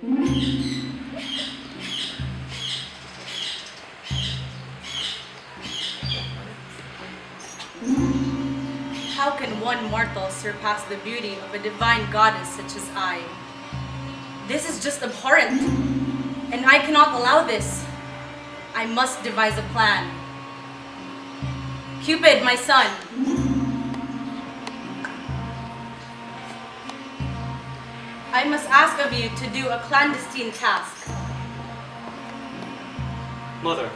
How can one mortal surpass the beauty of a divine goddess such as I? This is just abhorrent, and I cannot allow this. I must devise a plan. Cupid, my son. I must ask of you to do a clandestine task. Mother,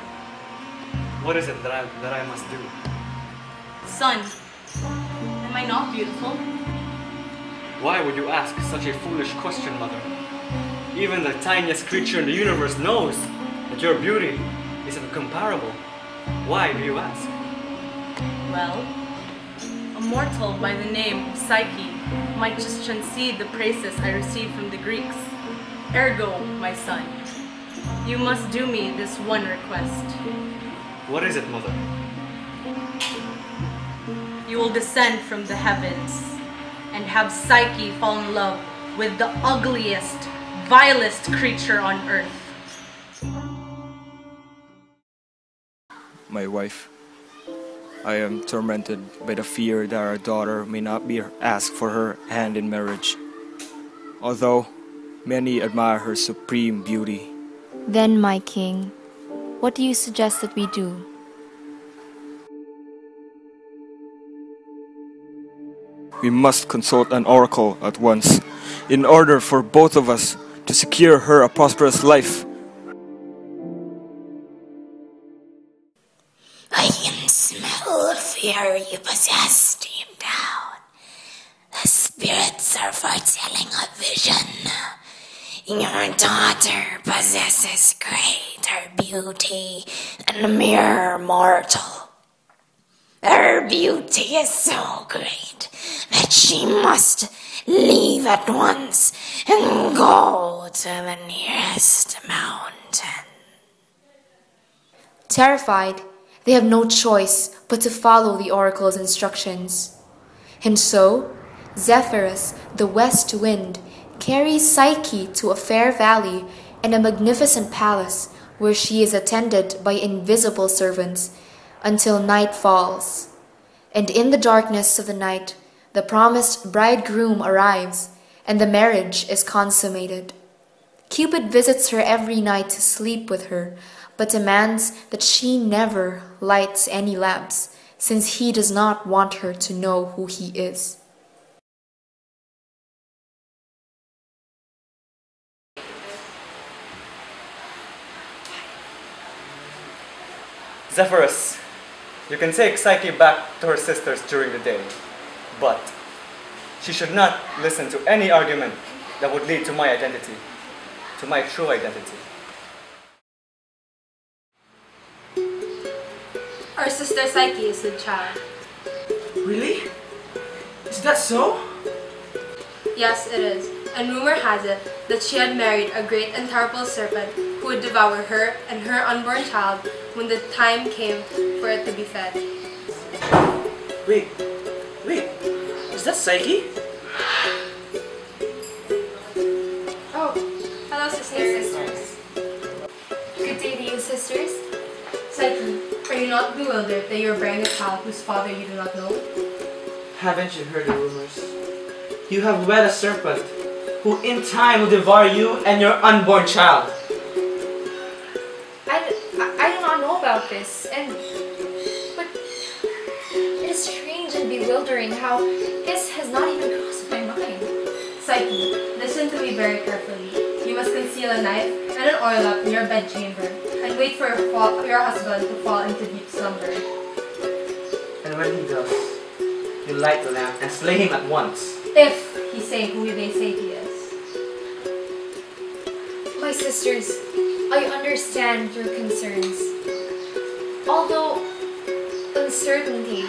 what is it that I must do? Son, am I not beautiful? Why would you ask such a foolish question, Mother? Even the tiniest creature in the universe knows that your beauty is incomparable. Why do you ask? Well, a mortal by the name of Psyche might just transcend the praises I received from the Greeks. Ergo, my son, you must do me this one request. What is it, Mother? You will descend from the heavens and have Psyche fall in love with the ugliest, vilest creature on earth. My wife, I am tormented by the fear that our daughter may not be asked for her hand in marriage, although many admire her supreme beauty. Then, my king, what do you suggest that we do? We must consult an oracle at once, in order for both of us to secure her a prosperous life. I can smell the fear you possess deep down. The spirits are foretelling a vision. Your daughter possesses greater beauty than a mere mortal. Her beauty is so great that she must leave at once and go to the nearest mountain. Terrified, they have no choice but to follow the oracle's instructions. And so, Zephyrus, the west wind, carries Psyche to a fair valley and a magnificent palace where she is attended by invisible servants until night falls. And in the darkness of the night, the promised bridegroom arrives and the marriage is consummated. Cupid visits her every night to sleep with her, but demands that she never lights any lamps, since he does not want her to know who he is. Zephyrus, you can take Psyche back to her sisters during the day, but she should not listen to any argument that would lead to my identity, to my true identity. Our sister Psyche is with child. Really? Is that so? Yes, it is. And rumor has it that she had married a great and terrible serpent who would devour her and her unborn child when the time came for it to be fed. Wait, is that Psyche? Oh, hello sisters. Good day to you, sisters. Psyche, are you not bewildered that you are bearing a child whose father you do not know? Haven't you heard the rumors? You have wed a serpent who in time will devour you and your unborn child. I do not know about this, but it is strange and bewildering how this has not even crossed my mind. Psyche, listen to me very carefully. You must conceal a knife and an oil lamp in your bedchamber and wait for your husband to fall into deep slumber. And when he does, you light the lamp and slay him at once. If he say who they say he is. My sisters, I understand your concerns. Although uncertainty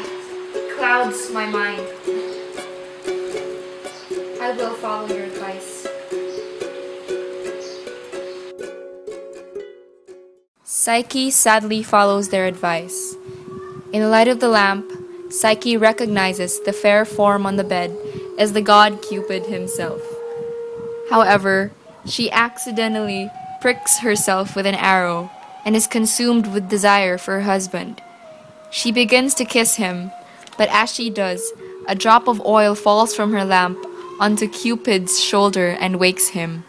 clouds my mind, I will follow your advice. Psyche sadly follows their advice. In the light of the lamp, Psyche recognizes the fair form on the bed as the god Cupid himself. However, She accidentally pricks herself with an arrow and is consumed with desire for her husband. She begins to kiss him, but as she does, a drop of oil falls from her lamp onto Cupid's shoulder and wakes him.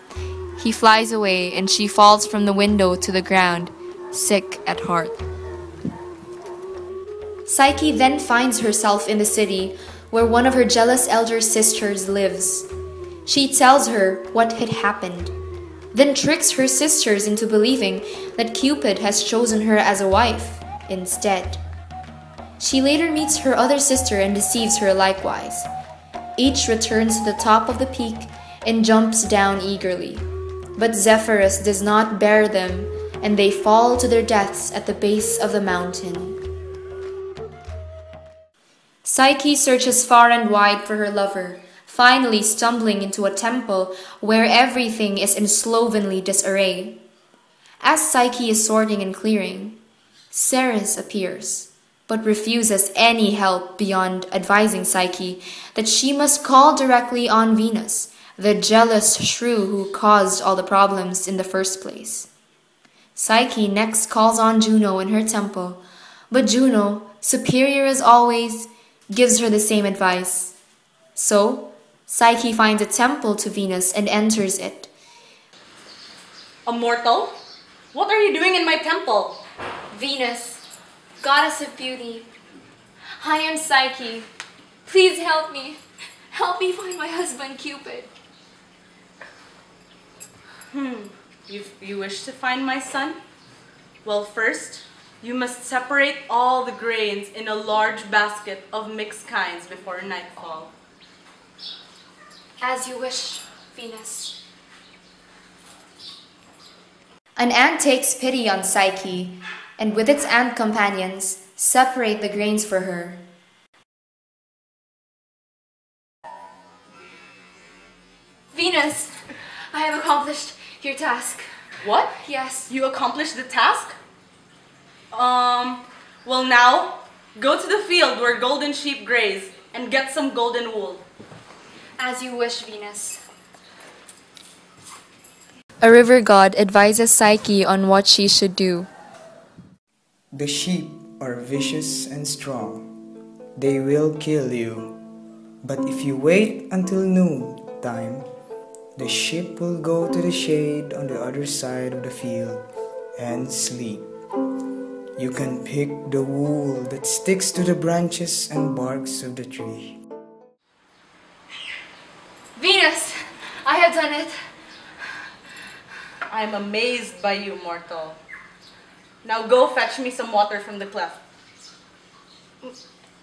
He flies away and she falls from the window to the ground, sick at heart. Psyche then finds herself in the city where one of her jealous elder sisters lives. She tells her what had happened, then tricks her sisters into believing that Cupid has chosen her as a wife instead. She later meets her other sister and deceives her likewise. Each returns to the top of the peak and jumps down eagerly. But Zephyrus does not bear them, and they fall to their deaths at the base of the mountain. Psyche searches far and wide for her lover, finally stumbling into a temple where everything is in slovenly disarray. As Psyche is sorting and clearing, Ceres appears, but refuses any help beyond advising Psyche that she must call directly on Venus, the jealous shrew who caused all the problems in the first place. Psyche next calls on Juno in her temple, but Juno, superior as always, gives her the same advice. So, Psyche finds a temple to Venus and enters it. A mortal? What are you doing in my temple? Venus, goddess of beauty, I am Psyche. Please help me. Help me find my husband, Cupid. You wish to find my son? Well, first, you must separate all the grains in a large basket of mixed kinds before nightfall. As you wish, Venus. An ant takes pity on Psyche, and with its ant companions, separate the grains for her. Venus, I have accomplished your task. What? Yes. You accomplished the task? Well now, go to the field where golden sheep graze and get some golden wool. As you wish, Venus. A river god advises Psyche on what she should do. The sheep are vicious and strong. They will kill you. But if you wait until noon time, the sheep will go to the shade on the other side of the field and sleep. You can pick the wool that sticks to the branches and barks of the tree. Venus, I have done it. I am amazed by you, mortal. Now go fetch me some water from the cleft.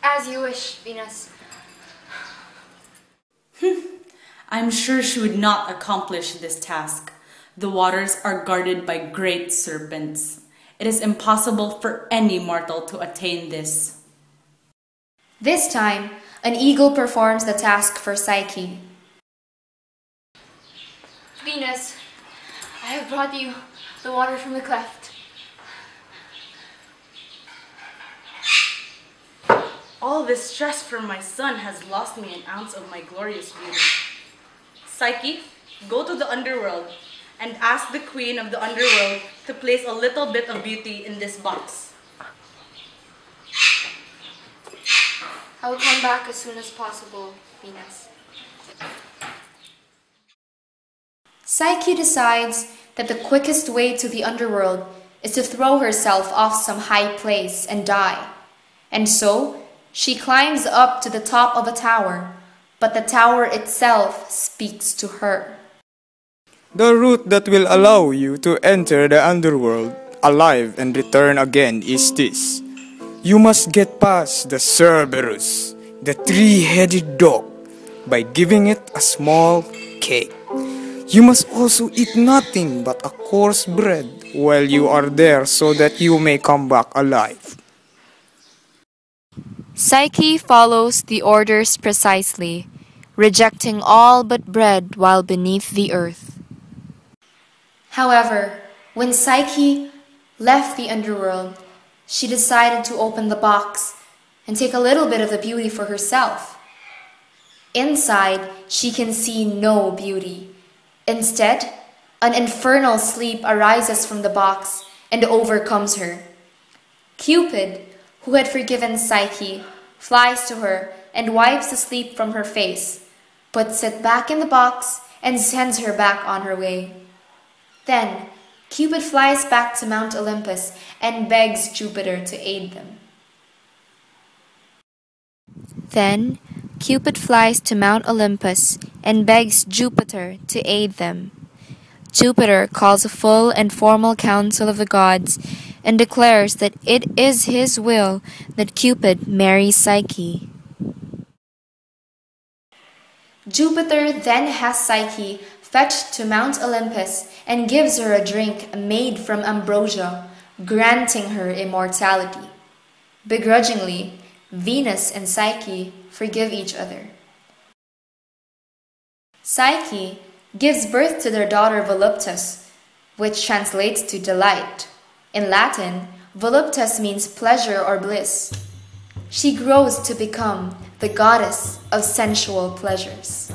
As you wish, Venus. I'm sure she would not accomplish this task. The waters are guarded by great serpents. It is impossible for any mortal to attain this. This time, an eagle performs the task for Psyche. Venus, I have brought you the water from the cleft. All this stress for my son has lost me an ounce of my glorious beauty. Psyche, go to the underworld and ask the queen of the underworld to place a little bit of beauty in this box. I will come back as soon as possible, Venus. Psyche decides that the quickest way to the underworld is to throw herself off some high place and die. And so, she climbs up to the top of a tower, but the tower itself speaks to her. The route that will allow you to enter the underworld alive and return again is this. You must get past the Cerberus, the three-headed dog, by giving it a small cake. You must also eat nothing but a coarse bread while you are there so that you may come back alive. Psyche follows the orders precisely, rejecting all but bread while beneath the earth. However, when Psyche left the underworld, she decided to open the box and take a little bit of the beauty for herself. Inside, she can see no beauty. Instead, An infernal sleep arises from the box and overcomes her. Cupid, who had forgiven Psyche, flies to her and wipes the sleep from her face, puts it back in the box, and sends her back on her way. Then Cupid flies back to Mount Olympus and begs Jupiter to aid them. Then Cupid flies to Mount Olympus and begs Jupiter to aid them. Jupiter calls a full and formal council of the gods and declares that it is his will that Cupid marry Psyche. Jupiter then has Psyche fetched to Mount Olympus and gives her a drink made from ambrosia, granting her immortality. Begrudgingly, Venus and Psyche forgive each other. Psyche gives birth to their daughter Voluptus, which translates to delight. In Latin, voluptas means pleasure or bliss. She grows to become the goddess of sensual pleasures.